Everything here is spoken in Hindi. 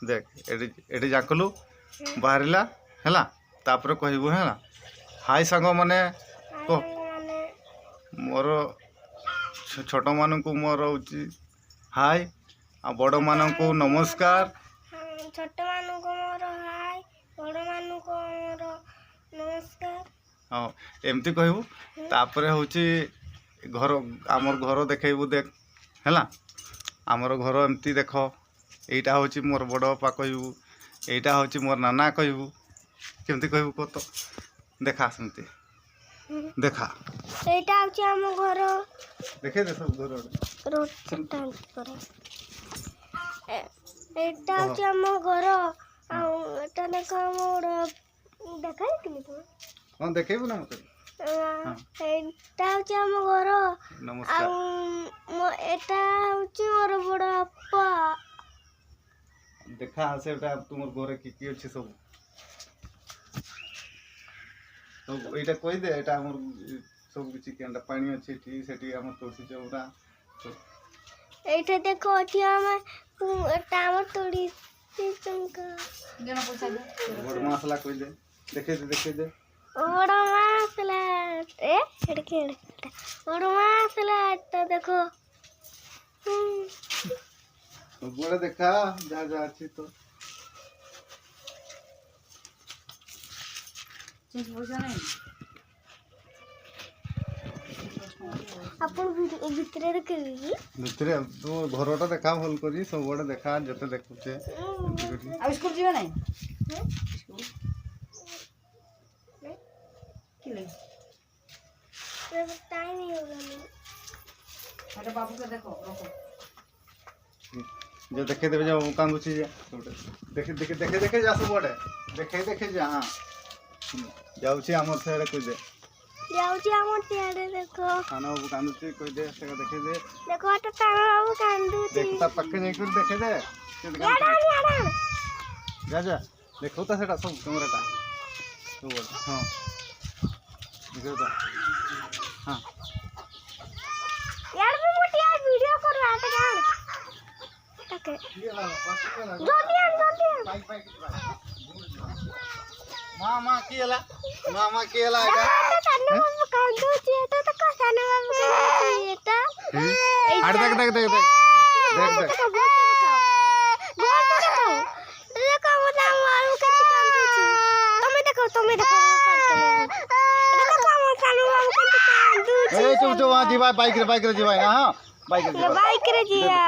देख एटी जाकलु बाहरला हैला तापर कहबू हैला हाय सांग माने को मोर छोट मान को मोर होची हाय आ बड़ मान को नमस्कार छोट मान को मोर हाय बड़ मान को मोर नमस्कार हाँ एमती कहबू तापर होची घर आमर घर देखैबू देख हैला आमर घर एमती देख एटा होची मोर बड़ बापा कहबू एटा होची मोर नाना कहबू केमती कहबू को तो देखा सेमती देखा एटा होची हम घर देखे दे सब घर रोड सेटा करे एटा होची हम घर आ एटा देखा मोर देखाई कि तो हां देखेबू ना मते एटा होची हम घर नमस्कार आ एटा होची मोर बड़ बापा देखा सेटा तुमर घरे की अछि सब तो एटा कहि दे एटा हमर सब किछि केंडा पानी अछि ठी सेठी हमर तुलसी चौरा एटा देखो अठी हम एटा हमर तुलसी चौका जण पैसा दे बड़ मसला कहि दे देखे दे बड़ मसला ए हेडके बड़ मसला तो देखो बड़ा देखा जा जा अछि तो चीज पैसा नहीं अपन भितरे रखबी भितरे तो घरटा देखा भल करी सब बड़ा देखा जते देखुचे अब स्कूल जीवा नहीं कि ले टाइम ही होगा नहीं अरे बाबू के देखो रखो जो देखे देबे जो कांदुची देखे जा सब बड़े देखे जा हां जाउची हमर सेरे कहि दे जाउची हमर सेरे देखो खाना बाबू कांदुची कहि दे से देखे दे देखो तो तारा बाबू कांदुची देख ता पक्के नहीं कर देखे दे याडा जा जा देखो ता सेटा सब कैमराटा तो हां देखो ता हां यार मैं मोटी यार वीडियो कर रहा था यार तक जल्दी मामा केला एटा तन्नो बाबू कांदुची एटा तो कसानो बाबू कांदुची एटा आड़ देख देखो मोटा मारू कति कांदुची तुम्हें देखो कानू बाबू कति कांदुची ए चुप चुप जीवा बाइक रे जीवा ना हां बाइक रे जिया